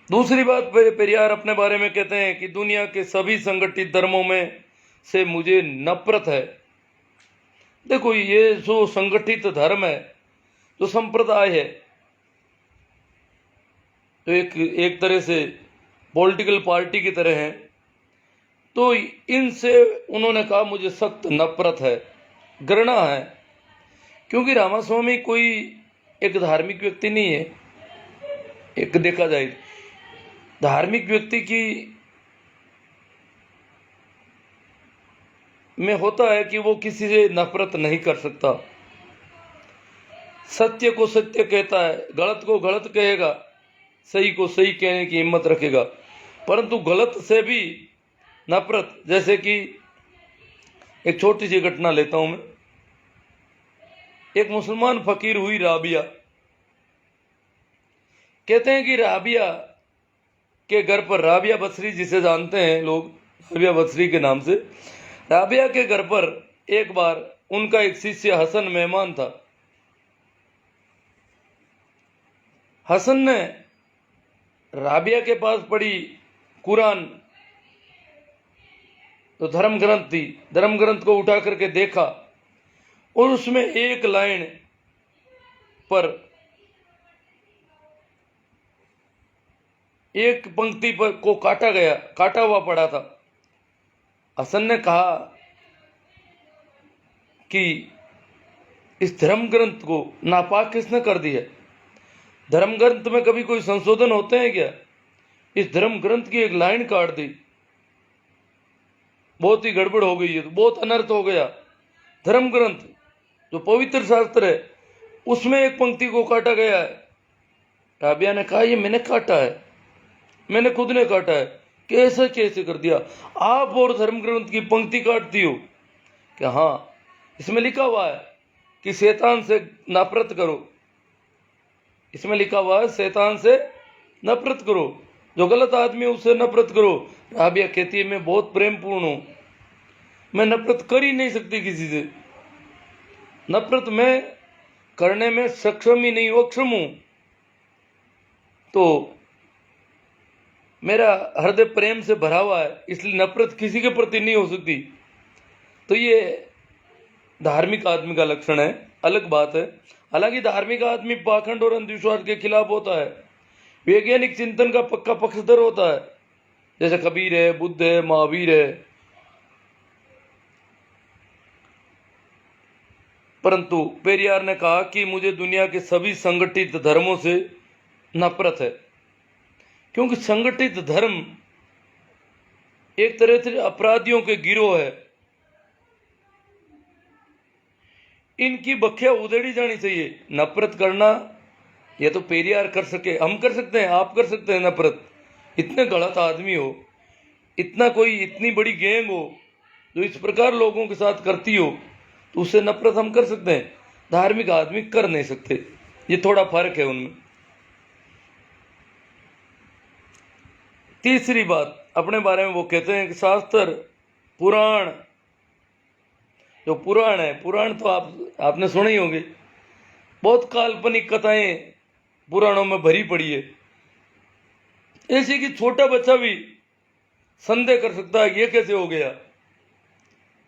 दूसरी बात पेरियार अपने बारे में कहते हैं कि दुनिया के सभी संगठित धर्मों में से मुझे नफरत है। देखो, ये जो संगठित धर्म है, जो संप्रदाय है, तो एक तरह से पॉलिटिकल पार्टी की तरह है। तो इनसे उन्होंने कहा मुझे सख्त नफरत है, घृणा है, क्योंकि रामास्वामी कोई एक धार्मिक व्यक्ति नहीं है। एक देखा जाए धार्मिक व्यक्ति की में होता है कि वो किसी से नफरत नहीं कर सकता, सत्य को सत्य कहता है, गलत को गलत कहेगा, सही को सही कहने की हिम्मत रखेगा। परंतु गलत से भी नफरत, जैसे कि एक छोटी सी घटना लेता हूं मैं। एक मुसलमान फकीर हुई राबिया। कहते हैं कि राबिया के घर पर, राबिया बसरी जिसे जानते हैं लोग राबिया बसरी के नाम से, राबिया के घर पर एक बार उनका एक शिष्य हसन मेहमान था। हसन ने राबिया के पास पड़ी कुरान, तो धर्म ग्रंथ थी, धर्म ग्रंथ को उठा करके देखा और उसमें एक लाइन पर, एक पंक्ति पर को काटा हुआ पड़ा था। हसन ने कहा कि इस धर्म ग्रंथ को नापाक किसने कर दिया? धर्म ग्रंथ में कभी कोई संशोधन होते हैं क्या? इस धर्म ग्रंथ की एक लाइन काट दी, बहुत ही गड़बड़ हो गई है, तो बहुत अनर्थ हो गया। धर्म ग्रंथ जो पवित्र शास्त्र है, उसमें एक पंक्ति को काटा गया है। राबिया ने कहा ये मैंने काटा है, मैंने खुद ने काटा है, कैसे कैसे कर दिया आप और धर्म ग्रंथ की पंक्ति काटती हो? कि हाँ, इसमें लिखा हुआ है कि शैतान से नफरत करो, इसमें लिखा हुआ है शैतान से नफरत करो, जो गलत आदमी है उससे नफरत करो। राबिया कहती है मैं बहुत प्रेमपूर्ण हूं, मैं नफरत कर ही नहीं सकती किसी से, नफरत मैं करने में सक्षम ही नहीं हूं, अक्षम हूं। तो मेरा हृदय प्रेम से भरा हुआ है, इसलिए नफरत किसी के प्रति नहीं हो सकती। तो ये धार्मिक आदमी का लक्षण है, अलग बात है। हालांकि धार्मिक आदमी पाखंड और अंधविश्वास के खिलाफ होता है, वैज्ञानिक चिंतन का पक्का पक्षधर होता है, जैसे कबीर है, बुद्ध है, महावीर है। परंतु पेरियार ने कहा कि मुझे दुनिया के सभी संगठित धर्मों से नफरत है, क्योंकि संगठित धर्म एक तरह से अपराधियों के गिरोह है। इनकी बखिया उधेड़ी जानी चाहिए। नफरत करना ये तो पेरियार कर सके, हम कर सकते हैं, आप कर सकते हैं नफरत। इतने गलत आदमी हो, इतना कोई इतनी बड़ी गैंग हो जो इस प्रकार लोगों के साथ करती हो, तो उससे नफरत हम कर सकते हैं, धार्मिक आदमी कर नहीं सकते। ये थोड़ा फर्क है उनमें। तीसरी बात अपने बारे में वो कहते हैं कि शास्त्र, पुराण, जो पुराण है, पुराण तो आपने सुने ही होंगे, बहुत काल्पनिक कथाएं पुराणों में भरी पड़ी है, ऐसे कि छोटा बच्चा भी संदेह कर सकता है ये कैसे हो गया।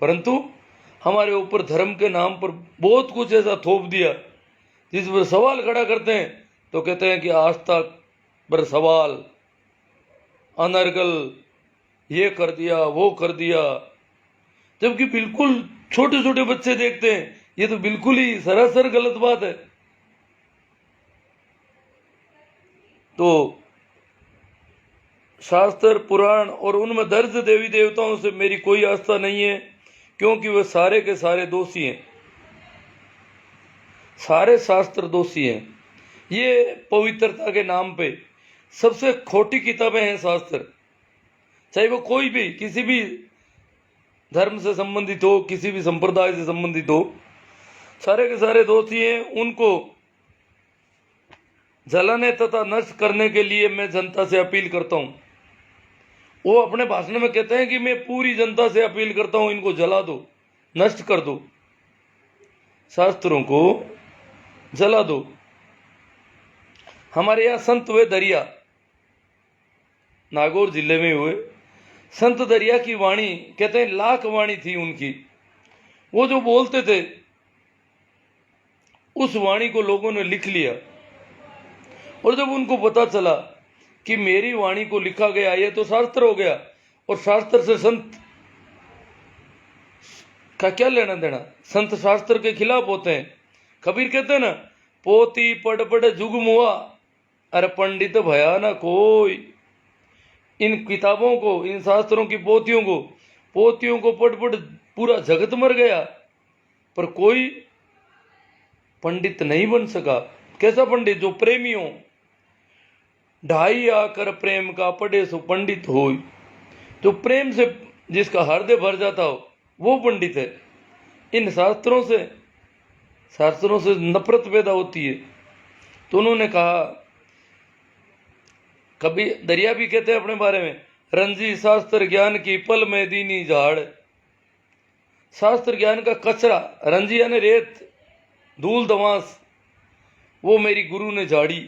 परंतु हमारे ऊपर धर्म के नाम पर बहुत कुछ ऐसा थोप दिया जिस पर सवाल खड़ा करते हैं तो कहते हैं कि आस्था पर सवाल, अनर्गल, ये कर दिया वो कर दिया, जबकि बिल्कुल छोटे छोटे बच्चे देखते हैं ये तो बिल्कुल ही सरासर गलत बात है। तो शास्त्र, पुराण और उनमें दर्ज देवी देवताओं से मेरी कोई आस्था नहीं है, क्योंकि वे सारे के सारे दोषी हैं, सारे शास्त्र दोषी हैं। ये पवित्रता के नाम पे सबसे खोटी किताबें हैं शास्त्र, चाहे वो कोई भी किसी भी धर्म से संबंधित हो, किसी भी संप्रदाय से संबंधित हो, सारे के सारे दोषी हैं। उनको जलाने तथा नष्ट करने के लिए मैं जनता से अपील करता हूं। वो अपने भाषण में कहते हैं कि मैं पूरी जनता से अपील करता हूं, इनको जला दो, नष्ट कर दो, शास्त्रों को जला दो। हमारे यहां संत हुए दरिया, नागौर जिले में हुए। संत दरिया की वाणी कहते हैं लाख वाणी थी उनकी। वो जो बोलते थे उस वाणी को लोगों ने लिख लिया, और जब उनको पता चला कि मेरी वाणी को लिखा गया ये तो शास्त्र हो गया, और शास्त्र से संत का क्या लेना देना, संत शास्त्र के खिलाफ होते हैं। कबीर कहते हैं ना, पोती पढ़ पढ़ जुग मुआ, अरे पंडित भया ना कोई। इन किताबों को, इन शास्त्रों की पोतियों को पढ़ पढ़ पूरा जगत मर गया, पर कोई पंडित नहीं बन सका। कैसा पंडित? जो प्रेमी हो। ढाई आकर प्रेम का पढ़े सो पंडित हो। जो प्रेम से जिसका हृदय भर जाता हो वो पंडित है। इन शास्त्रों से नफरत पैदा होती है। तो उन्होंने कहा, कभी दरिया भी कहते हैं अपने बारे में, रंजी शास्त्र ज्ञान की पल में दीनी झाड़। शास्त्र ज्ञान का कचरा, रंजी यानी रेत, धूल धमास, वो मेरी गुरु ने झाड़ी।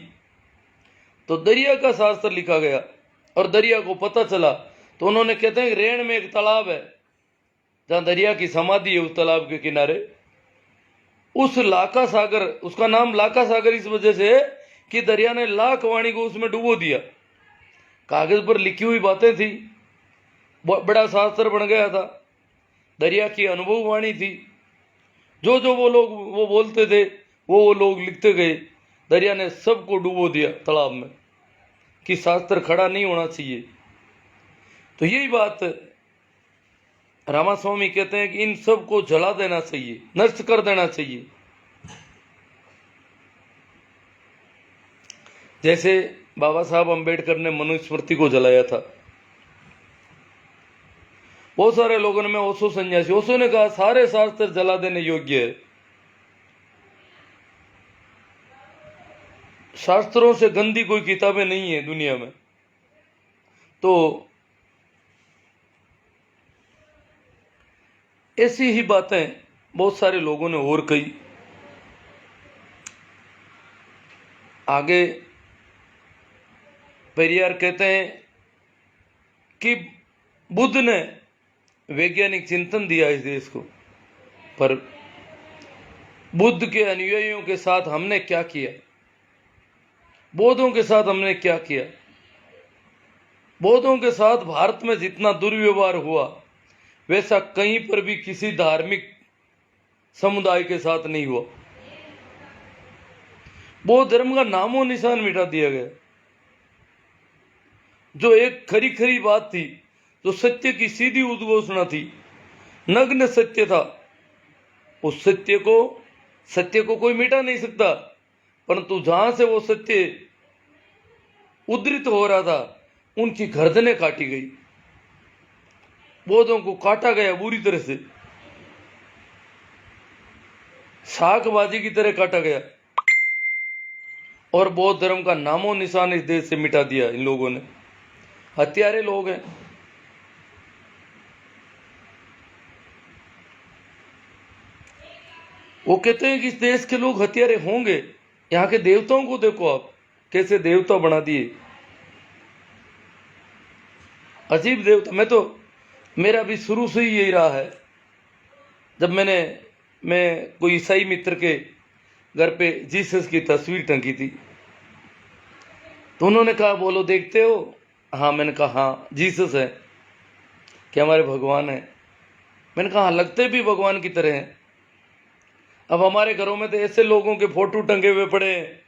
तो दरिया का शास्त्र लिखा गया और दरिया को पता चला, तो उन्होंने कहते हैं रेण में एक तालाब है जहां दरिया की समाधि है, उस तालाब के किनारे उस लाका सागर, उसका नाम लाका सागर इस वजह से है कि दरिया ने लाख वाणी को उसमें डुबो दिया। कागज पर लिखी हुई बातें थी, बड़ा शास्त्र बन गया था। दरिया की अनुभव वाणी थी। जो जो वो लोग वो बोलते थे वो लोग लिखते गए। दरिया ने सबको डुबो दिया तालाब में कि शास्त्र खड़ा नहीं होना चाहिए। तो यही बात रामास्वामी कहते हैं कि इन सब को जला देना चाहिए, नष्ट कर देना चाहिए। जैसे बाबा साहब अंबेडकर ने मनुस्मृति को जलाया था। बहुत सारे लोगों ने, मैं ओशो सन्यासी, ओशो ने कहा सारे शास्त्र जला देने योग्य है। शास्त्रों से गंदी कोई किताबें नहीं है दुनिया में। तो ऐसी ही बातें बहुत सारे लोगों ने और कही। आगे पेरियार कहते हैं कि बुद्ध ने वैज्ञानिक चिंतन दिया इस देश को, पर बुद्ध के अनुयायियों के साथ हमने क्या किया, बौद्धों के साथ हमने क्या किया। बौद्धों के साथ भारत में जितना दुर्व्यवहार हुआ वैसा कहीं पर भी किसी धार्मिक समुदाय के साथ नहीं हुआ। बौद्ध धर्म का नामो निशान मिटा दिया गया। जो एक खरी खरी बात थी, जो सत्य की सीधी उद्घोषणा थी, नग्न सत्य था, उस सत्य को कोई मिटा नहीं सकता। परंतु जहां से वो सत्य उद्धृत हो रहा था उनकी गर्दनें काटी गई। बौद्धों को काटा गया बुरी तरह से, शाकबाजी की तरह काटा गया, और बौद्ध धर्म का नामो निशान इस देश से मिटा दिया इन लोगों ने। हत्यारे लोग हैं। वो कहते हैं कि इस देश के लोग हत्यारे होंगे। यहाँ के देवताओं को देखो आप, कैसे देवता बना दिए, अजीब देवता। मेरा भी शुरू से ही यही रहा है। जब मैं कोई ईसाई मित्र के घर पे जीसस की तस्वीर टंगी थी, तो उन्होंने कहा बोलो देखते हो? हाँ। मैंने कहा हाँ जीसस है, क्या हमारे भगवान है? मैंने कहा हाँ, लगते भी भगवान की तरह हैं। अब हमारे घरों में तो ऐसे लोगों के फोटो टंगे हुए पड़े हैं,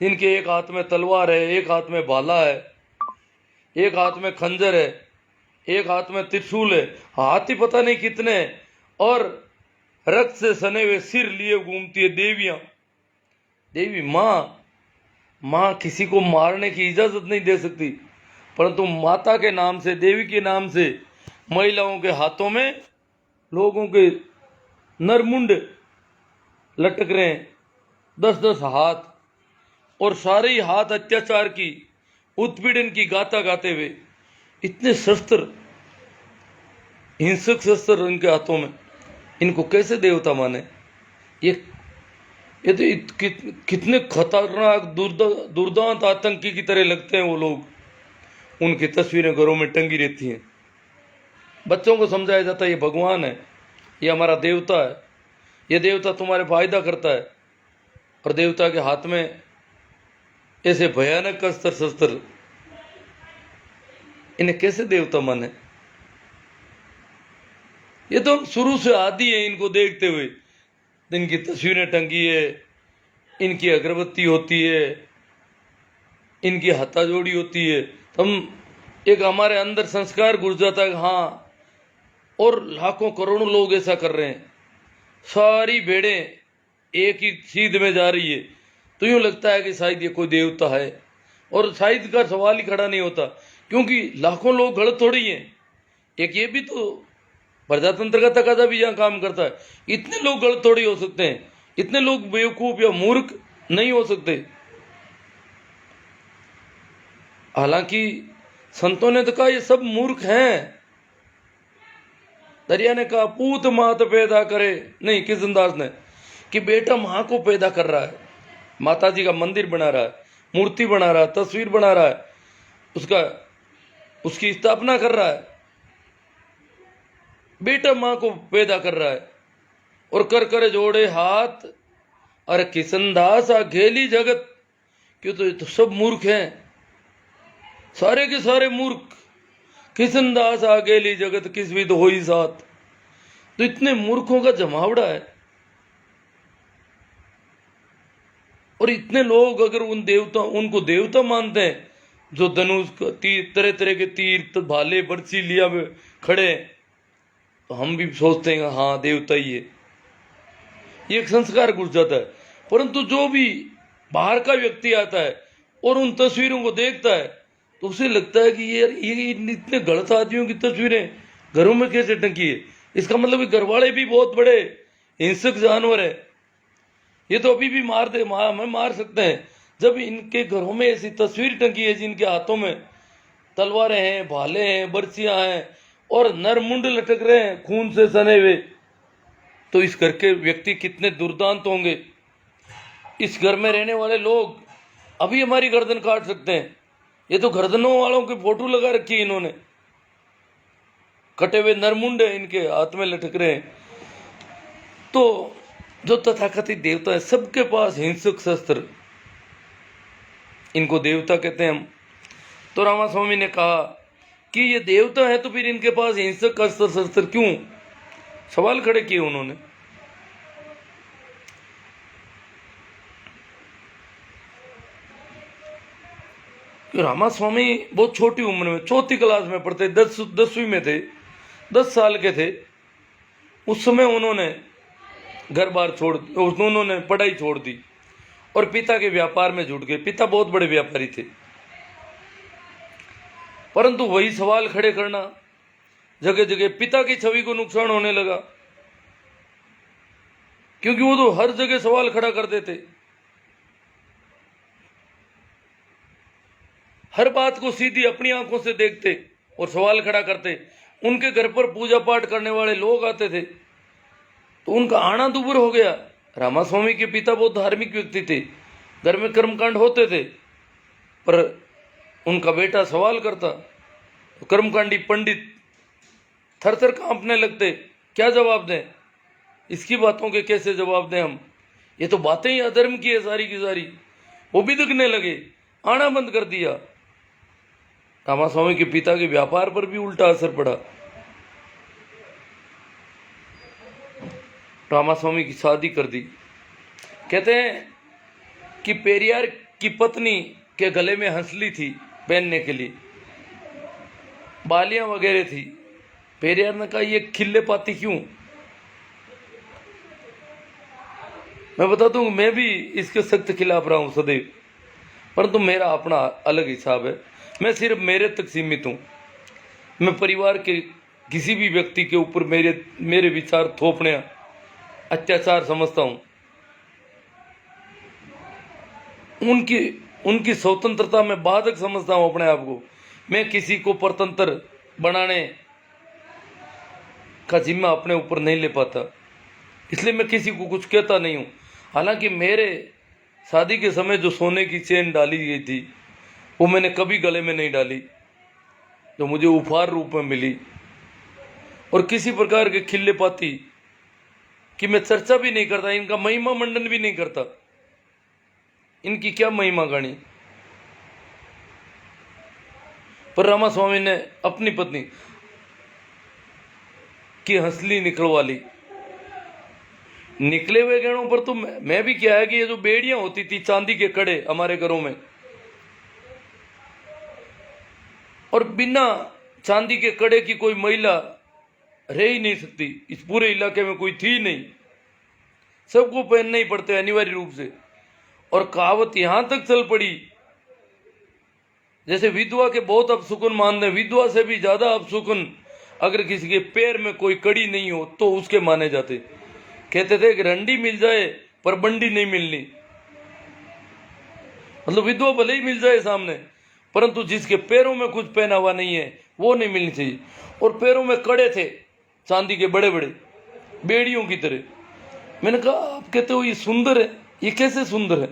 इनके एक हाथ में तलवार है, एक हाथ में भाला है, एक हाथ में खंजर है, एक हाथ में त्रिशूल है, हाथ ही पता नहीं कितने, और रक्त से सने हुए सिर लिए घूमती है देवियां। देवी माँ किसी को मारने की इजाजत नहीं दे सकती, परंतु माता के नाम से, देवी के नाम से महिलाओं के हाथों में लोगों के नरमुंड लटक रहे हैं, 10-10 हाथ, और सारे ही हाथ अत्याचार की, उत्पीड़न की गाथा गाते हुए। इतने शस्त्र, हिंसक शस्त्र इनके हाथों में, इनको कैसे देवता माने? ये तो कितने खतरनाक दुर्दांत आतंकी की तरह लगते हैं वो लोग। उनकी तस्वीरें घरों में टंगी रहती हैं। बच्चों को समझाया जाता है ये भगवान है, ये हमारा देवता है, ये देवता तुम्हारे फायदा करता है। और देवता के हाथ में ऐसे भयानक अस्त्र शस्त्र, इन्हें कैसे देवता माने? ये तो हम शुरू से आदी है इनको देखते हुए। इनकी तस्वीरें टंगी है, इनकी अगरबत्ती होती है, इनकी हत्था जोड़ी होती है, तो हम एक हमारे अंदर संस्कार घुस जाता है हाँ। और लाखों करोड़ों लोग ऐसा कर रहे हैं, सारी भेड़ें एक ही सीध में जा रही है, तो यूं लगता है कि शायद ये कोई देवता है। और शायद का सवाल ही खड़ा नहीं होता, क्योंकि लाखों लोग गलत थोड़ी हैं। एक ये भी तो प्रजातंत्र का तकाजा भी यहाँ काम करता है। इतने लोग गलत थोड़ी हो सकते हैं, इतने लोग बेवकूफ या मूर्ख नहीं हो सकते। हालांकि संतों ने तो कहा ये सब मूर्ख हैं। दरिया ने कहा पूत मात पैदा करे, नहीं किशनदास ने, कि बेटा मां को पैदा कर रहा है, माता जी का मंदिर बना रहा है, मूर्ति बना रहा है, तस्वीर बना रहा है, उसकी स्थापना कर रहा है, बेटा मां को पैदा कर रहा है। और कर कर जोड़े हाथ, अरे किशनदास अकेली जगत, क्यों तो ये तो सब मूर्ख हैं, सारे के सारे मूर्ख। किशनदास अकेली जगत किस विद होई साथ, तो इतने मूर्खों का जमावड़ा है। और इतने लोग अगर उनको देवता मानते हैं, जो धनुष तीर, तरह तरह के तीर भाले बरसी लिया में खड़े, तो हम भी सोचते हैं हाँ देवता ही है। ये एक संस्कार घुस जाता है। परंतु जो भी बाहर का व्यक्ति आता है और उन तस्वीरों को देखता है, तो उसे लगता है कि ये इतने गलत आदमियों की तस्वीरें घरों में कैसे टंकी है। इसका मतलब घर वाले भी बहुत बड़े हिंसक जानवर है, ये तो अभी भी मार सकते हैं। जब इनके घरों में ऐसी तस्वीर टंगी है जिनके हाथों में तलवारें हैं, भाले हैं, बरसियां हैं और नरमुंड लटक रहे हैं खून से सने हुए, तो इस घर के व्यक्ति कितने दुर्दांत होंगे। इस घर में रहने वाले लोग अभी हमारी गर्दन काट सकते हैं। ये तो गर्दनों वालों की फोटो लगा रखी है इन्होंने, कटे हुए नरमुंड इनके हाथ में लटक रहे हैं। तो जो तथाकथित देवता है, सबके पास हिंसक शस्त्र, इनको देवता कहते हैं हम। तो रामास्वामी ने कहा कि ये देवता है तो फिर इनके पास हिंसक अस्त्र शस्त्र क्यों? सवाल खड़े किए उन्होंने। रामास्वामी बहुत छोटी उम्र में, चौथी क्लास में पढ़ते, 10वीं में थे, 10 साल के थे। उस समय उन्होंने घर बार उन्होंने पढ़ाई छोड़ दी और पिता के व्यापार में जुट गए। पिता बहुत बड़े व्यापारी थे, परंतु वही सवाल खड़े करना, जगह जगह पिता की छवि को नुकसान होने लगा, क्योंकि वो तो हर जगह सवाल खड़ा कर देते, हर बात को सीधी अपनी आंखों से देखते और सवाल खड़ा करते। उनके घर पर पूजा पाठ करने वाले लोग आते थे तो उनका आना दूभर हो गया। रामास्वामी के पिता बहुत धार्मिक व्यक्ति थे, घर में कर्मकांड होते थे, पर उनका बेटा सवाल करता तो कर्मकांडी पंडित थर थर कांपने लगते। क्या जवाब दें इसकी बातों के, कैसे जवाब दें हम? ये तो बातें ही अधर्म की है सारी की सारी। वो भी दिखने लगे, आना बंद कर दिया। रामास्वामी के पिता के व्यापार पर भी उल्टा असर पड़ा। रामास्वामी की शादी कर दी। कहते हैं कि पेरियार की पत्नी के गले में हंसली थी पहनने के लिए, बालियां वगैरह थी। पेरियार ने कहा ये खिल्ले पाती क्यों? मैं बता दूं, मैं भी इसके सख्त खिलाफ रहा हूं सदैव, परंतु मेरा अपना अलग हिसाब है। मैं सिर्फ मेरे तक सीमित हूं। मैं परिवार के किसी भी व्यक्ति के ऊपर मेरे विचार थोपने अत्याचार समझता हूं। उनकी स्वतंत्रता में बाधक समझता हूं अपने आप को। मैं किसी को परतंत्र बनाने का जिम्मा अपने ऊपर नहीं ले पाता, इसलिए मैं किसी को कुछ कहता नहीं हूं। हालांकि मेरे शादी के समय जो सोने की चेन डाली गई थी वो मैंने कभी गले में नहीं डाली, जो मुझे उपहार रूप में मिली, और किसी प्रकार के खिल्ले पाती कि मैं चर्चा भी नहीं करता, इनका महिमा मंडन भी नहीं करता। इनकी क्या महिमा गानी। पर रामा स्वामी ने अपनी पत्नी की हंसली निकलवा ली। निकले हुए गहनों पर तो मैं भी क्या है कि ये जो बेड़ियां होती थी चांदी के कड़े हमारे घरों में, और बिना चांदी के कड़े की कोई महिला रह ही नहीं सकती। इस पूरे इलाके में कोई थी नहीं, सबको पहनना ही पड़ते अनिवार्य रूप से। और कहावत यहां तक चल पड़ी, जैसे विधवा के बहुत अपशुकुन मानते, विधवा से भी ज्यादा अपशुकुन अगर किसी के पैर में कोई कड़ी नहीं हो तो उसके माने जाते। कहते थे कि रंडी मिल जाए पर बंडी नहीं मिलनी। मतलब विधवा भले ही मिल जाए सामने, परंतु जिसके पैरों में कुछ पहना हुआ नहीं है वो नहीं मिलनी चाहिए। और पैरों में कड़े थे चांदी के बड़े बड़े बेड़ियों की तरह। मैंने कहा आप कहते हो ये सुंदर है, ये कैसे सुंदर है?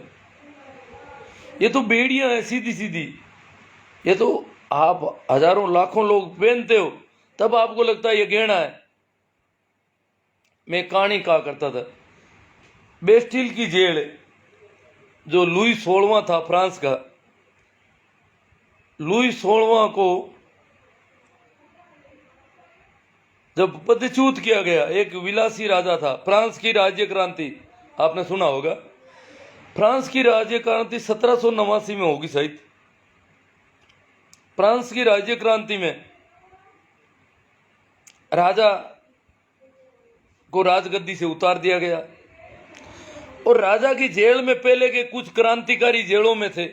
ये तो बेड़ियां हैं सीधी सीधी। ये तो आप हजारों लाखों लोग पहनते हो तब आपको लगता है ये गहना है। मैं कहानी कहा करता था, बेस्टिल की जेल, जो लुई 16वां था फ्रांस का, लुई 16वां को जब पदच्युत किया गया, एक विलासी राजा था। फ्रांस की राज्य क्रांति आपने सुना होगा, फ्रांस की राज्य क्रांति 1789 में होगी शायद। फ्रांस की राज्य क्रांति में राजा को राजगद्दी से उतार दिया गया, और राजा की जेल में पहले के कुछ क्रांतिकारी जेलों में थे,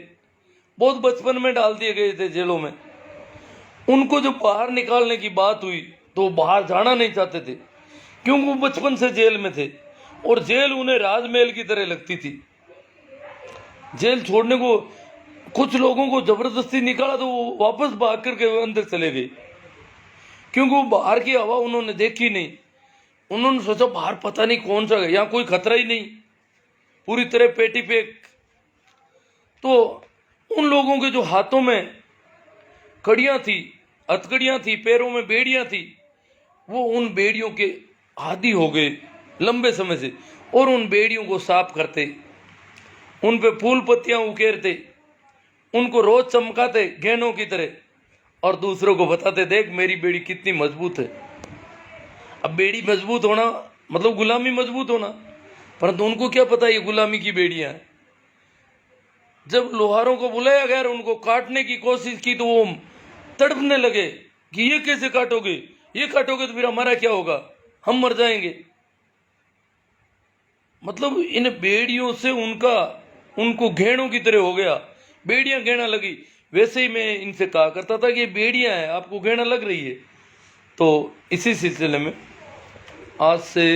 बहुत बचपन में डाल दिए गए थे जेलों में। उनको जब बाहर निकालने की बात हुई तो वो बाहर जाना नहीं चाहते थे, क्योंकि वो बचपन से जेल में थे और जेल उन्हें राजमहल की तरह लगती थी। जेल छोड़ने को कुछ लोगों को जबरदस्ती निकाला तो वो वापस भाग करके अंदर चले गए, क्योंकि वो बाहर की हवा उन्होंने देखी नहीं। उन्होंने सोचा बाहर पता नहीं कौन सा है, यहाँ कोई खतरा ही नहीं, पूरी तरह पेटी पैक। तो उन लोगों के जो हाथों में कड़ियां थी, हथकड़ियां थी, पैरों में बेड़ियां थी, वो उन बेड़ियों के आदी हो गए लंबे समय से, और उन बेड़ियों को साफ करते, उन पे फूल पत्तियां उकेरते, उनको रोज चमकाते गहनों की तरह, और दूसरों को बताते देख मेरी बेड़ी कितनी मजबूत है। अब बेड़ी मजबूत होना मतलब गुलामी मजबूत होना, परंतु उनको क्या पता ये गुलामी की बेड़ियां हैं। जब लोहारों को बुलाया गया और उनको काटने की कोशिश की तो वो तड़पने लगे कि ये कैसे काटोगे, ये काटोगे तो फिर हमारा क्या होगा, हम मर जाएंगे। मतलब इन बेड़ियों से उनको घेड़ों की तरह हो गया, बेड़ियां घेना लगी। वैसे ही मैं इनसे कहा करता था कि ये बेड़ियां हैं, आपको घेना लग रही है। तो इसी सिलसिले में आज से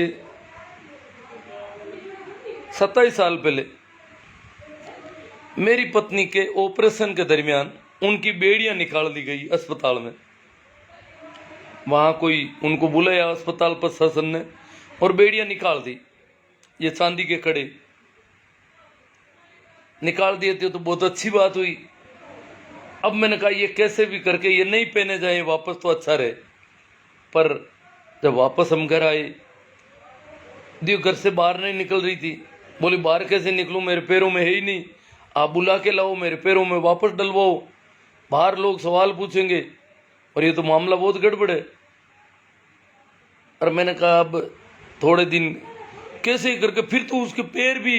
27 साल पहले मेरी पत्नी के ऑपरेशन के दरमियान उनकी बेड़ियां निकाल दी गई अस्पताल में। वहां कोई उनको बुलाया अस्पताल प्रशासन ने और बेड़ियां निकाल दी। ये चांदी के कड़े निकाल दिए थे तो बहुत अच्छी बात हुई। अब मैंने कहा ये कैसे भी करके ये नहीं पहने जाए वापस तो अच्छा रहे। पर जब वापस हम घर आए, दियो घर से बाहर नहीं निकल रही थी। बोली बाहर कैसे निकलूं, मेरे पैरों में है ही नहीं, आप बुला के लाओ, मेरे पैरों में वापस डलवाओ, बाहर लोग सवाल पूछेंगे और ये तो मामला बहुत गड़बड़ है। और मैंने कहा अब थोड़े दिन कैसे करके, फिर तो उसके पैर भी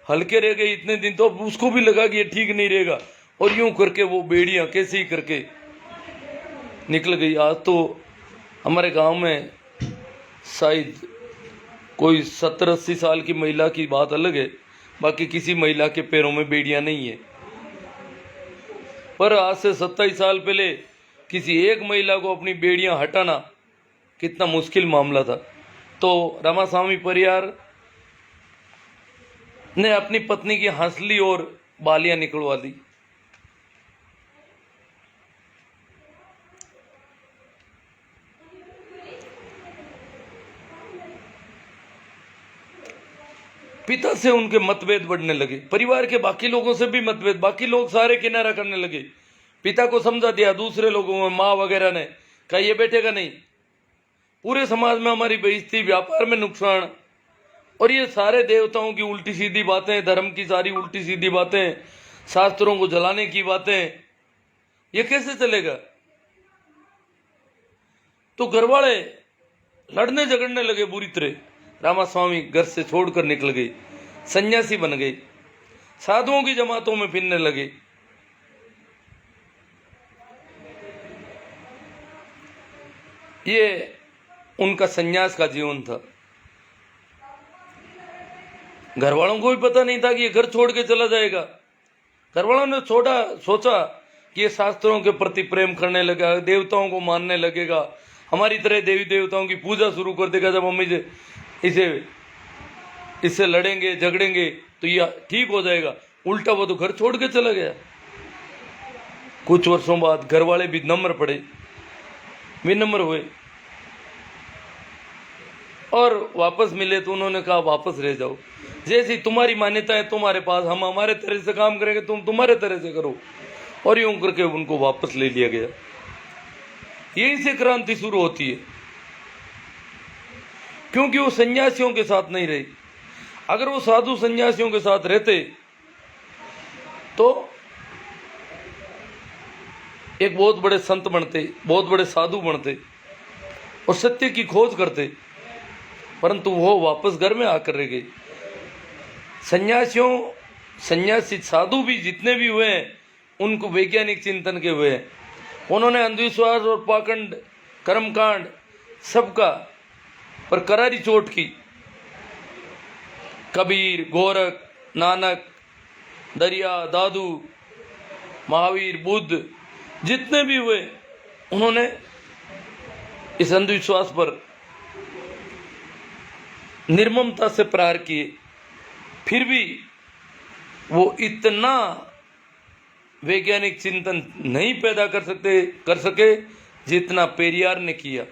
हल्के रह गए इतने दिन, तो अब उसको भी लगा कि ये ठीक नहीं रहेगा, और यूं करके वो बेड़ियां कैसे ही करके निकल गई। आज तो हमारे गांव में शायद कोई 70-80 साल की महिला की बात अलग है, बाकी किसी महिला के पैरों में बेड़ियां नहीं है। पर आज से 27 साल पहले किसी एक महिला को अपनी बेड़ियां हटाना कितना मुश्किल मामला था। तो रामास्वामी परियार ने अपनी पत्नी की हंसली और बालियां निकलवा दी। पिता से उनके मतभेद बढ़ने लगे, परिवार के बाकी लोगों से भी मतभेद, बाकी लोग सारे किनारा करने लगे। पिता को समझा दिया, दूसरे लोगों में माँ वगैरह ने कहा ये बैठेगा नहीं, पूरे समाज में हमारी बेइज्जती, व्यापार में नुकसान, और ये सारे देवताओं की उल्टी सीधी बातें, धर्म की सारी उल्टी सीधी बातें, शास्त्रों को जलाने की बातें, ये कैसे चलेगा? तो घरवाले लड़ने झगड़ने लगे बुरी तरह। रामास्वामी घर से छोड़कर निकल गए, सन्यासी बन गए, साधुओं की जमातों में फिरने लगे। ये उनका सन्यास का जीवन था। घर वालों को भी पता नहीं था कि ये घर छोड़ के चला जाएगा। घर वालों ने सोचा कि ये शास्त्रों के प्रति प्रेम करने लगा, देवताओं को मानने लगेगा, हमारी तरह देवी देवताओं की पूजा शुरू कर देगा। जब हम इससे लड़ेंगे झगड़ेंगे तो ये ठीक हो जाएगा। उल्टा वो तो घर छोड़ के चला गया। कुछ वर्षों बाद घर वाले भी नम्र पड़े, विनम्र हुए और वापस मिले तो उन्होंने कहा वापस रह जाओ, जैसी तुम्हारी मान्यता है तुम्हारे पास, हम हमारे तरह से काम करेंगे, तुम तुम्हारे तरह से करो। और यूं करके उनको वापस ले लिया गया। यहीं से क्रांति शुरू होती है, क्योंकि वो सन्यासियों के साथ नहीं रहे। अगर वो साधु सन्यासियों के साथ रहते तो एक बहुत बड़े संत बनते, बहुत बड़े साधु बनते और सत्य की खोज करते, परंतु वो वापस घर में आकर रह गए। सन्यासी साधु भी जितने भी हुए हैं उनको वैज्ञानिक चिंतन के हुए हैं। उन्होंने अंधविश्वास और पाखंड, कर्मकांड सबका पर करारी चोट की। कबीर, गोरख, नानक, दरिया, दादू, महावीर, बुद्ध जितने भी हुए, उन्होंने इस अंधविश्वास पर निर्ममता से प्रहार किए। फिर भी वो इतना वैज्ञानिक चिंतन नहीं पैदा कर सके जितना पेरियार ने किया।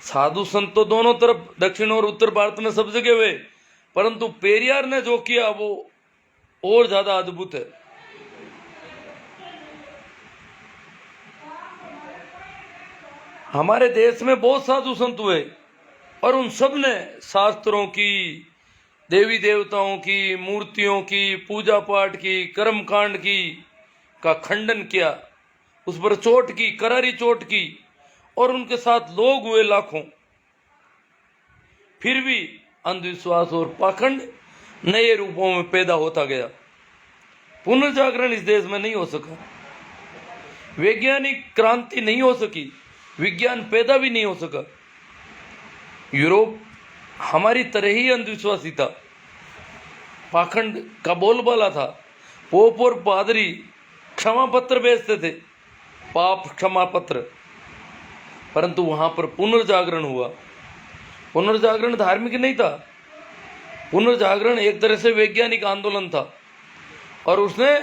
साधु संत तो दोनों तरफ, दक्षिण और उत्तर भारत में सब जगह हुए, परंतु पेरियार ने जो किया वो और ज्यादा अद्भुत है। हमारे देश में बहुत साधु संत हुए और उन सब ने शास्त्रों की, देवी देवताओं की, मूर्तियों की, पूजा पाठ की, कर्म कांड की का खंडन किया, उस पर चोट की, करारी चोट की, और उनके साथ लोग हुए लाखों। फिर भी अंधविश्वास और पाखंड नए रूपों में पैदा होता गया। पुनर्जागरण इस देश में नहीं हो सका, वैज्ञानिक क्रांति नहीं हो सकी, विज्ञान पैदा भी नहीं हो सका। यूरोप हमारी तरह ही अंधविश्वासी था, पाखंड का बोलबाला था। पोप और पादरी क्षमा पत्र बेचते थे, पाप क्षमा पत्र, परंतु वहां पर पुनर्जागरण हुआ। पुनर्जागरण धार्मिक नहीं था, पुनर्जागरण एक तरह से वैज्ञानिक आंदोलन था और उसने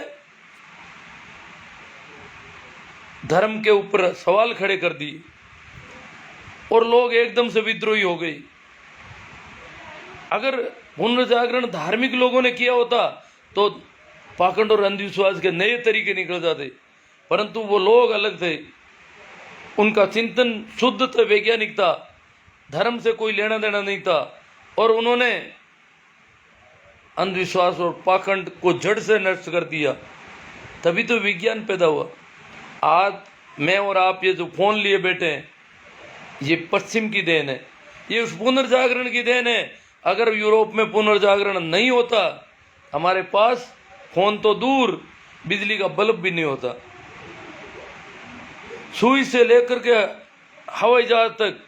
धर्म के ऊपर सवाल खड़े कर दिए और लोग एकदम से विद्रोही हो गए। अगर पुनर्जागरण धार्मिक लोगों ने किया होता तो पाखंड और अंधविश्वास के नए तरीके निकल जाते, परंतु वो लोग अलग थे, उनका चिंतन शुद्ध था, वैज्ञानिक था, धर्म से कोई लेना देना नहीं था, और उन्होंने अंधविश्वास और पाखंड को जड़ से नष्ट कर दिया। तभी तो विज्ञान पैदा हुआ। आज मैं और आप ये जो फोन लिए बैठे हैं, ये पश्चिम की देन है, ये उस पुनर्जागरण की देन है। अगर यूरोप में पुनर्जागरण नहीं होता, हमारे पास फोन तो दूर, बिजली का बल्ब भी नहीं होता। सुई से लेकर के हवाई जहाज तक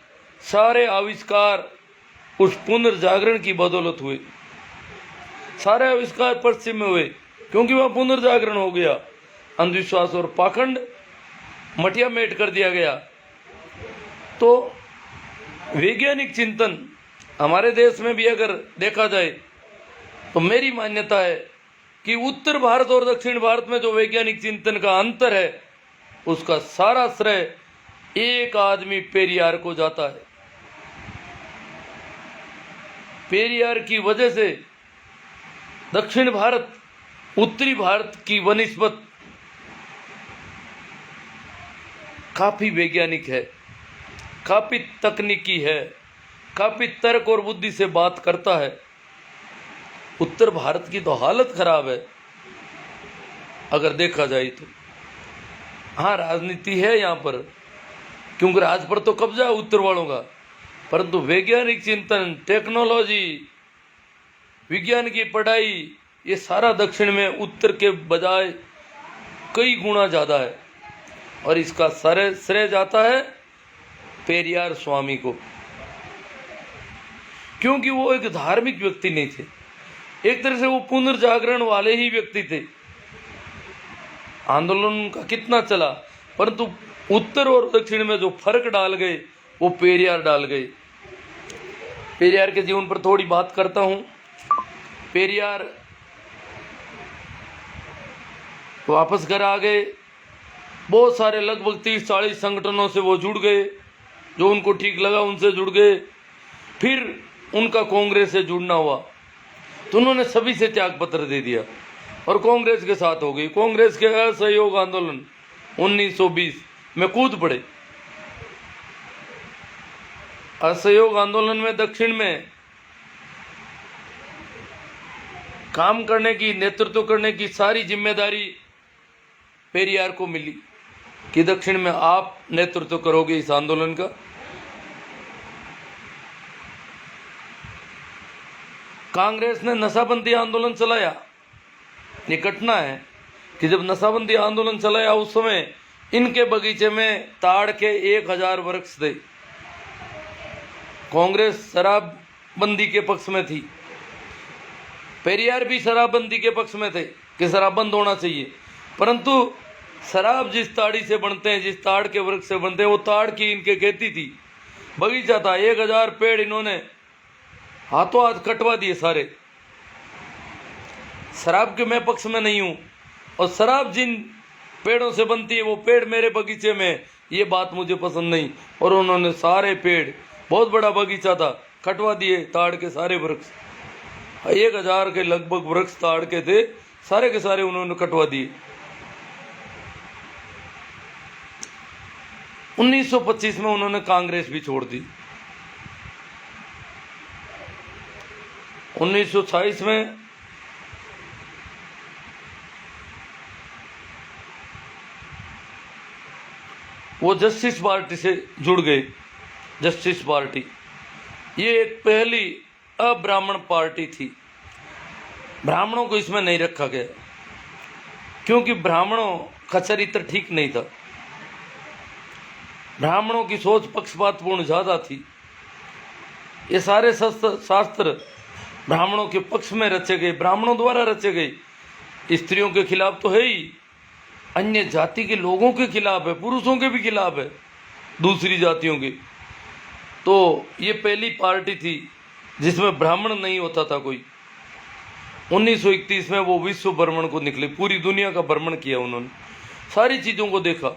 सारे आविष्कार उस पुनर्जागरण की बदौलत हुए। सारे आविष्कार पश्चिम में हुए क्योंकि वह पुनर्जागरण हो गया। अंधविश्वास और पाखंड मटिया मेट कर दिया गया। तो वैज्ञानिक चिंतन हमारे देश में भी अगर देखा जाए तो मेरी मान्यता है कि उत्तर भारत और दक्षिण भारत में जो वैज्ञानिक चिंतन का अंतर है, उसका सारा श्रेय एक आदमी पेरियार को जाता है। पेरियार की वजह से दक्षिण भारत उत्तरी भारत की वनिस्पत काफी वैज्ञानिक है, काफी तकनीकी है, काफी तर्क और बुद्धि से बात करता है। उत्तर भारत की तो हालत खराब है अगर देखा जाए तो। हाँ, राजनीति है यहाँ पर, क्योंकि राज पर तो कब्जा है उत्तर वालों का, परंतु वैज्ञानिक चिंतन, टेक्नोलॉजी, विज्ञान की पढ़ाई, ये सारा दक्षिण में उत्तर के बजाय कई गुना ज़्यादा है। और इसका श्रेय जाता है पेरियार स्वामी को, क्योंकि वो एक धार्मिक व्यक्ति नहीं थे, एक तरह से वो पुनर्जागरण वाले ही व्यक्ति थे। आंदोलन का कितना चला, परंतु उत्तर और दक्षिण में जो फर्क डाल गए वो पेरियार डाल गए। पेरियार के जीवन पर थोड़ी बात करता हूँ। पेरियार वापस घर आ गए, बहुत सारे लगभग 30-40 संगठनों से वो जुड़ गए, जो उनको ठीक लगा उनसे जुड़ गए। फिर उनका कांग्रेस से जुड़ना हुआ तो उन्होंने सभी से त्याग पत्र दे दिया और कांग्रेस के साथ हो गई। कांग्रेस के असहयोग आंदोलन 1920 में कूद पड़े। असहयोग आंदोलन में दक्षिण में काम करने की, नेतृत्व करने की सारी जिम्मेदारी पेरियार को मिली कि दक्षिण में आप नेतृत्व करोगे इस आंदोलन का। कांग्रेस ने नशाबंदी आंदोलन चलाया। ये घटना है कि जब नशाबंदी आंदोलन चलाया उस समय इनके बगीचे में ताड़ के 1000 वृक्ष थे। कांग्रेस शराबबंदी के पक्ष में थी, पेरियार भी शराबबंदी के पक्ष में थे कि शराब बंद होना चाहिए, परंतु शराब जिस ताड़ी से बनते हैं, जिस ताड़ के वृक्ष से बनते हैं, वो ताड़ की इनके खेती थी, बगीचा था। 1000 पेड़ इन्होंने हाथों हाथ कटवा दिए सारे। शराब के मैं पक्ष में नहीं हूँ, और शराब जिन पेड़ों से बनती है वो पेड़ मेरे बगीचे में, ये बात मुझे पसंद नहीं। और उन्होंने सारे पेड़, बहुत बड़ा बगीचा था, कटवा दिए ताड़ के सारे वृक्ष। 1000 के लगभग वृक्ष ताड़ के थे, सारे के सारे उन्होंने कटवा दिए। 1925 में उन्होंने कांग्रेस भी छोड़ दी। 1926 में वो जस्टिस पार्टी से जुड़ गए। जस्टिस पार्टी ये एक पहली अब्राह्मण पार्टी थी। ब्राह्मणों को इसमें नहीं रखा गया, क्योंकि ब्राह्मणों का चरित्र ठीक नहीं था। ब्राह्मणों की सोच पक्षपातपूर्ण ज़्यादा थी। ये सारे शास्त्र ब्राह्मणों के पक्ष में रचे गए, ब्राह्मणों द्वारा रचे गए। स्त्रियों के खिलाफ तो है ही, अन्य जाति के लोगों के खिलाफ है, पुरुषों के भी खिलाफ है, दूसरी जातियों के। तो ये पहली पार्टी थी जिसमें ब्राह्मण नहीं होता था कोई। 1931 में वो विश्व भ्रमण को निकले, पूरी दुनिया का भ्रमण किया उन्होंने, सारी चीज़ों को देखा,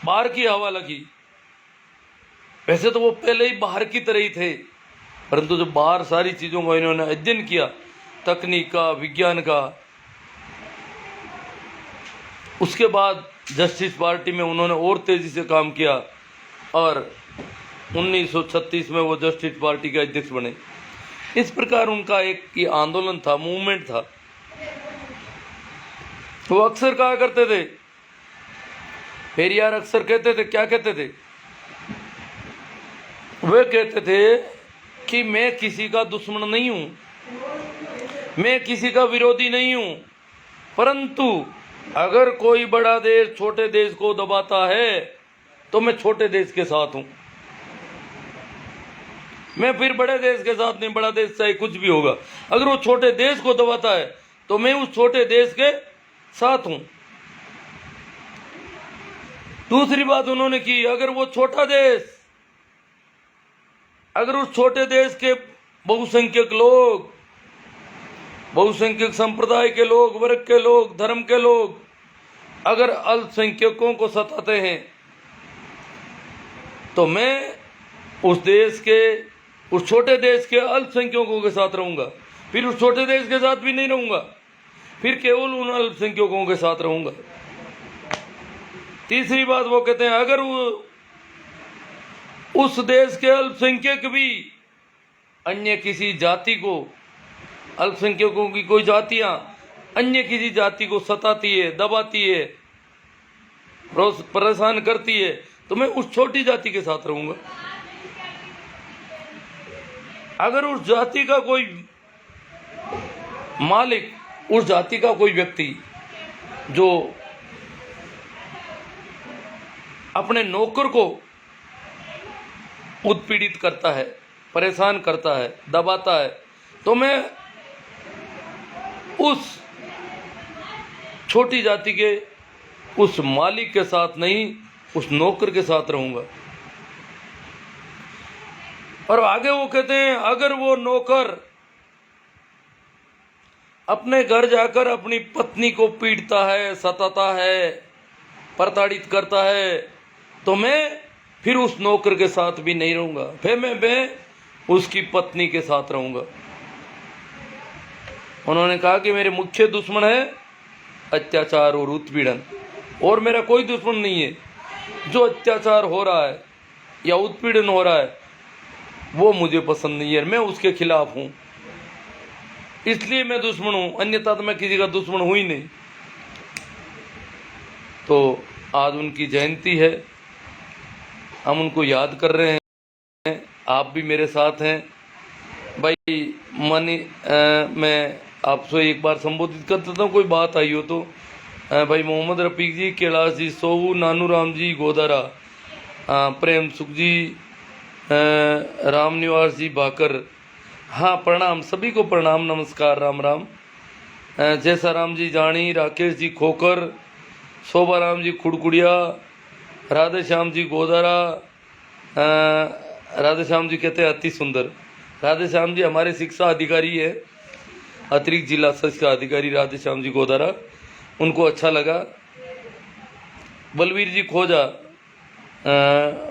बाहर की हवा लगी। वैसे तो वो पहले ही बाहर की तरह ही थे, परंतु जब बाहर सारी चीज़ों का इन्होंने अध्ययन किया, तकनीक का, विज्ञान का, उसके बाद जस्टिस पार्टी में उन्होंने और तेज़ी से काम किया और 1936 में वो जस्टिस पार्टी के अध्यक्ष बने। इस प्रकार उनका एक ये आंदोलन था, मूवमेंट था। वो अक्सर कहा करते थे, पेरियार अक्सर कहते थे, क्या कहते थे? वे कहते थे कि मैं किसी का दुश्मन नहीं हूं, मैं किसी का विरोधी नहीं हूं, परंतु अगर कोई बड़ा देश छोटे देश को दबाता है तो मैं छोटे देश के साथ हूं। मैं फिर बड़े देश के साथ नहीं, बड़ा देश चाहे कुछ भी होगा, अगर वो छोटे देश को दबाता है तो मैं उस छोटे देश के साथ हूं। दूसरी बात उन्होंने की, अगर वो छोटा देश, अगर उस छोटे देश के बहुसंख्यक लोग, बहुसंख्यक संप्रदाय के लोग, वर्ग के लोग, धर्म के लोग अगर अल्पसंख्यकों को सताते हैं तो मैं उस देश के, उस छोटे देश के अल्पसंख्यकों के साथ रहूंगा, फिर उस छोटे देश के साथ भी नहीं रहूंगा। फिर केवल उन अल्पसंख्यकों के साथ रहूंगा। तीसरी बात वो कहते हैं, अगर वो उस देश के अल्पसंख्यक भी अन्य किसी जाति को, अल्पसंख्यकों की कोई जातियां अन्य किसी जाति को सताती है, दबाती है, परेशान करती है, तो मैं उस छोटी जाति के साथ रहूंगा। अगर उस जाति का कोई मालिक, उस जाति का कोई व्यक्ति जो अपने नौकर को उत्पीड़ित करता है, परेशान करता है, दबाता है, तो मैं उस छोटी जाति के उस मालिक के साथ नहीं, उस नौकर के साथ रहूंगा। और आगे वो कहते हैं, अगर वो नौकर अपने घर जाकर अपनी पत्नी को पीटता है, सताता है, प्रताड़ित करता है, तो मैं फिर उस नौकर के साथ भी नहीं रहूंगा, फिर मैं उसकी पत्नी के साथ रहूंगा। उन्होंने कहा कि मेरे मुख्य दुश्मन है अत्याचार और उत्पीड़न, और मेरा कोई दुश्मन नहीं है। जो अत्याचार हो रहा है या उत्पीड़न हो रहा है वो मुझे पसंद नहीं है, मैं उसके खिलाफ हूं, इसलिए मैं दुश्मन हूं, अन्यथा तो मैं किसी का दुश्मन हूं ही नहीं। तो आज उनकी जयंती है, हम उनको याद कर रहे हैं, आप भी मेरे साथ हैं। भाई मैं आपसे एक बार संबोधित कर देता हूँ, कोई बात आई हो तो। भाई मोहम्मद रफीक जी, कैलाश जी, सोहू, नानू राम जी, गोदारा, प्रेम सुख जी, राम निवास जी, भाकर, हाँ प्रणाम, सभी को प्रणाम, नमस्कार, राम राम। जैसा राम जी जानी, राकेश जी खोकर, शोभा राम जी खुड़कुड़िया, राधे श्याम जी गोदारा, राधे श्याम जी कहते हैं अति सुंदर। राधे श्याम जी हमारे शिक्षा अधिकारी है, अतिरिक्त जिला शिक्षा अधिकारी राधे श्याम जी गोदारा, उनको अच्छा लगा। बलवीर जी खोजा,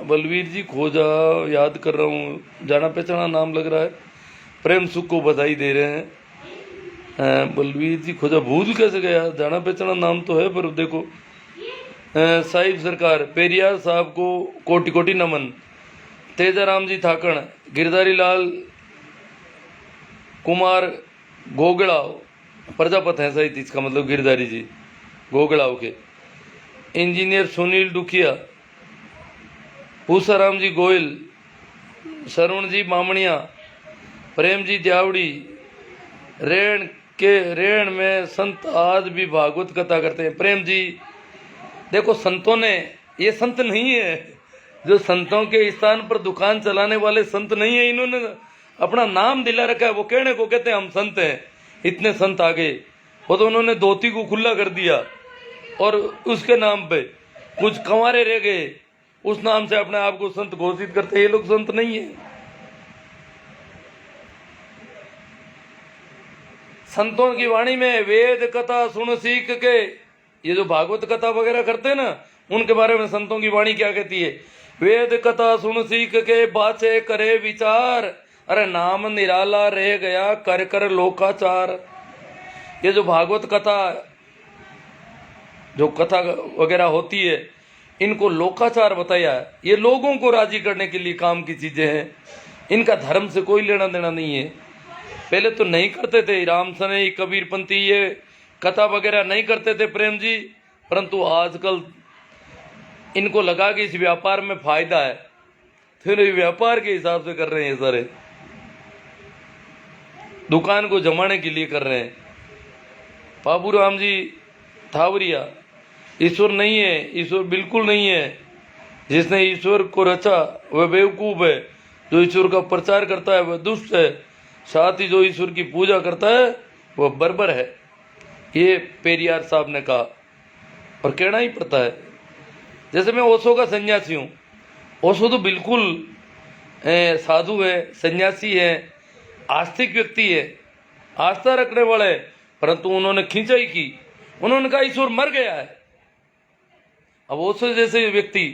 बलवीर जी खोजा, याद कर रहा हूँ, जाना पहचाना नाम लग रहा है, प्रेम सुख को बधाई दे रहे हैं। बलवीर जी खोजा, भूल कैसे गया, जाना पहचाना नाम तो है, पर देखो। साहिब सरकार, पेरियार साहब को कोटि कोटि नमन। तेजाराम जी थाकण, गिरधारी लाल कुमार गोगड़ाव, प्रजापत हैं सहित, इसका मतलब गिरधारी जी गोगड़ाव के। इंजीनियर सुनील डुखिया, पूसाराम जी गोयल, शरण जी मामणिया, प्रेम जी द्यावड़ी, रेण में संत आज भी भागवत कथा करते हैं। प्रेम जी, देखो संतों ने, ये संत नहीं है जो संतों के स्थान पर दुकान चलाने वाले संत नहीं है, इन्होंने अपना नाम दिला रखा है, वो कहने को कहते हैं हम संत हैं। इतने संत आ गए, वो तो उन्होंने धोती को खुला कर दिया और उसके नाम पे कुछ कंवारे रह गए, उस नाम से अपने आप को संत घोषित करते। ये लोग संत नहीं है। संतों की वाणी में वेद कथा सुन सीख के, ये जो भागवत कथा वगैरह करते हैं ना, उनके बारे में संतों की वाणी क्या कहती है? वेद कथा सुन सीख के बाचे करे विचार, अरे नाम निराला रह गया कर कर लोकाचार। ये जो भागवत कथा, जो कथा वगैरह होती है, इनको लोकाचार बताया है। ये लोगों को राजी करने के लिए काम की चीजें हैं, इनका धर्म से कोई लेना देना नहीं है। पहले तो नहीं करते थे, राम सने कबीरपंथी ये कथा वगैरह नहीं करते थे प्रेम जी, परंतु आजकल इनको लगा कि इस व्यापार में फायदा है, फिर व्यापार के हिसाब से कर रहे हैं, सारे दुकान को जमाने के लिए कर रहे हैं। बाबू राम जी थावरिया, ईश्वर नहीं है, ईश्वर बिल्कुल नहीं है। जिसने ईश्वर को रचा वह बेवकूफ है, जो ईश्वर का प्रचार करता है वह दुष्ट है, साथ ही जो ईश्वर की पूजा करता है वह बर्बर है। ये पेरियार साहब ने कहा और कहना ही पड़ता है। जैसे मैं ओशो का सन्यासी हूँ, ओशो तो बिल्कुल साधु है, सन्यासी है, आस्तिक व्यक्ति है, आस्था रखने वाले, परंतु उन्होंने खिंचाई की, उन्होंने कहा ईश्वर मर गया है। अब ओशो जैसे व्यक्ति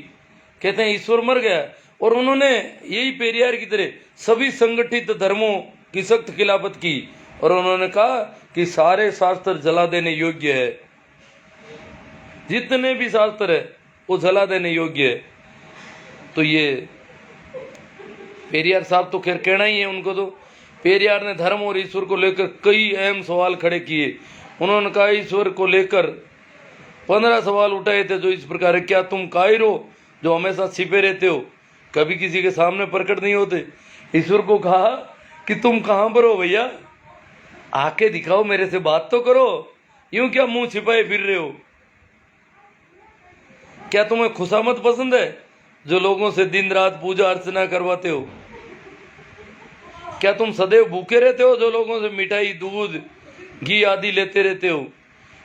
कहते हैं ईश्वर मर गया है, और उन्होंने यही पेरियार की तरह सभी संगठित धर्मों की सख्त खिलाफत की, और उन्होंने कहा कि सारे शास्त्र जला देने योग्य है, जितने भी शास्त्र है वो जला देने योग्य है। तो ये पेरियार साहब तो खैर कहना ही है उनको। तो पेरियार ने धर्म और ईश्वर को लेकर कई अहम सवाल खड़े किए। उन्होंने कहा ईश्वर को लेकर 15 सवाल उठाए थे जो इस प्रकार है, क्या तुम कायर हो जो हमेशा छिपे रहते हो, कभी किसी के सामने प्रकट नहीं होते। ईश्वर को कहा कि तुम कहाँ पर हो भैया, आके दिखाओ, मेरे से बात तो करो, यूं क्या मुंह छिपाए फिर रहे हो। क्या तुम्हें खुशामद पसंद है जो लोगों से दिन रात पूजा अर्चना करवाते हो। क्या तुम सदैव भूखे रहते हो जो लोगों से मिठाई दूध घी आदि लेते रहते हो।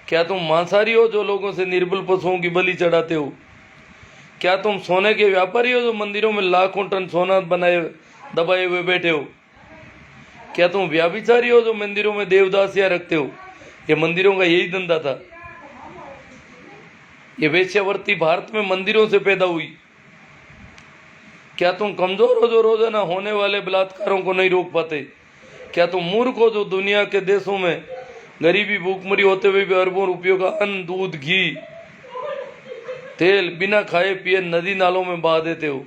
क्या तुम मांसाहारी हो जो लोगों से निर्बल पशुओं की बलि चढ़ाते हो। क्या तुम सोने के व्यापारी हो जो मंदिरों में लाखों टन सोना बनाए दबाए हुए बैठे हो। क्या तुम व्याभिचारी हो जो मंदिरों में देवदासियां रखते हो। ये मंदिरों का यही धंधा था। ये वेश्यावृत्ति भारत में मंदिरों से पैदा हुई। क्या तुम कमजोर हो जो रोजाना होने वाले बलात्कारों को नहीं रोक पाते। क्या तुम मूर्ख हो जो दुनिया के देशों में गरीबी भूखमरी होते हुए भी अरबों रुपयों का अन्न दूध घी तेल बिना खाए पिए नदी नालों में बहा देते हो।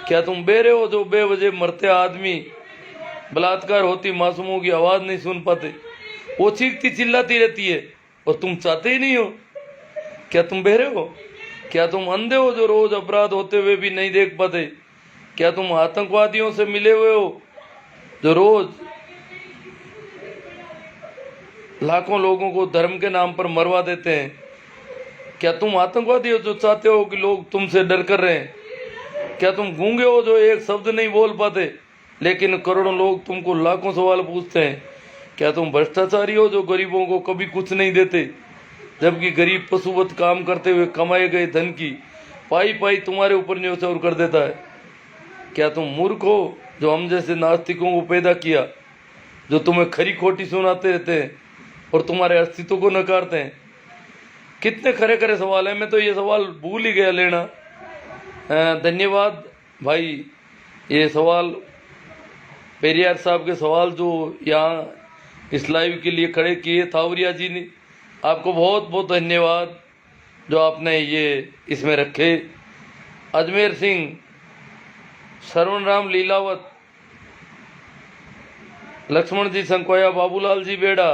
क्या तुम बेरे हो जो बेवजह मरते आदमी बलात्कार होती मासूमों की आवाज नहीं सुन पाते, वो चीखती चिल्लाती रहती है और तुम चाहते ही नहीं हो। क्या तुम बहरे हो। क्या तुम अंधे हो जो रोज अपराध होते हुए भी नहीं देख पाते। क्या तुम आतंकवादियों से मिले हुए हो जो रोज लाखों लोगों को धर्म के नाम पर मरवा देते हैं। क्या तुम आतंकवादी हो जो चाहते हो कि लोग तुमसे डर कर रहे हैं। क्या तुम गूंगे हो जो एक शब्द नहीं बोल पाते लेकिन करोड़ों लोग तुमको लाखों सवाल पूछते हैं। क्या तुम भ्रष्टाचारी हो जो गरीबों को कभी कुछ नहीं देते जबकि गरीब पशुवत काम करते हुए कमाए गए धन की पाई पाई तुम्हारे ऊपर न्योछावर कर देता है। क्या तुम मूर्ख हो जो हम जैसे नास्तिकों को पैदा किया जो तुम्हें खरी खोटी सुनाते रहते हैं और तुम्हारे अस्तित्व को नकारते हैं। कितने खरे खरे सवाल हैं, मैं तो ये सवाल भूल ही गया लेना। धन्यवाद भाई, ये सवाल पेरियार साहब के सवाल जो यहाँ इस लाइव के लिए खड़े किए थावरिया जी ने, आपको बहुत बहुत धन्यवाद जो आपने ये इसमें रखे। अजमेर सिंह, श्रवण राम लीलावत, लक्ष्मण जी संकोया, बाबूलाल जी बेड़ा,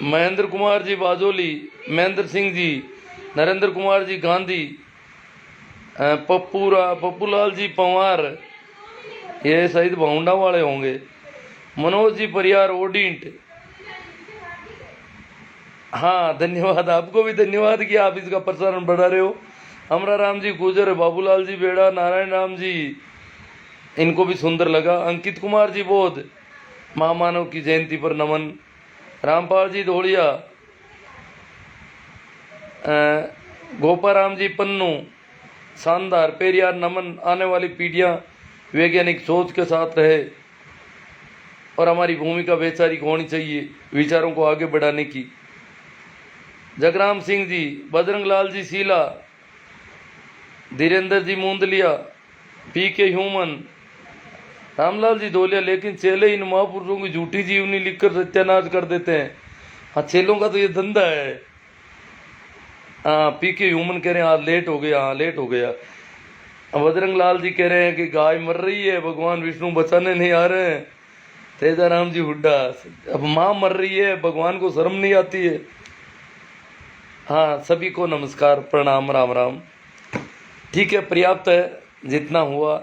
महेंद्र कुमार जी बाजोली, महेंद्र सिंह जी, नरेंद्र कुमार जी गांधी, पप्पूलाल जी पंवार, ये शायद भाउंडा वाले होंगे, मनोज जी परियार ओडिंट। हाँ धन्यवाद, आपको भी धन्यवाद कि आप इसका प्रसारण बढ़ा रहे हो। अमरा राम जी गुजर, बाबूलाल जी बेड़ा, नारायण राम जी, इनको भी सुंदर लगा। अंकित कुमार जी बोध, महामानव की जयंती पर नमन। रामपाल जी धोड़िया, गोपाराम जी पन्नू, शानदार। पेरियार नमन। आने वाली पीढ़ियां वैज्ञानिक सोच के साथ रहे और हमारी भूमिका वैचारिक होनी चाहिए विचारों को आगे बढ़ाने की। जगराम सिंह जी, बजरंग लाल जी शीला, धीरेन्द्र जी मूंदलिया, पीके ह्यूमन, रामलाल जी धोलिया। लेकिन चेले इन महापुरुषों की झूठी जीवनी लिखकर सत्यानाश कर देते हैं। हाँ, चेलों का तो ये धंधा है। हाँ, पीके ह्यूमन कह रहे हैं आज लेट हो गया। हाँ लेट हो गया। बजरंग लाल जी कह रहे हैं कि गाय मर रही है, भगवान विष्णु बचाने नहीं आ रहे हैं। तेजाराम जी हुड्डा, अब माँ मर रही है, भगवान को शर्म नहीं आती है। हाँ, सभी को नमस्कार, प्रणाम, राम राम। ठीक है, पर्याप्त है जितना हुआ।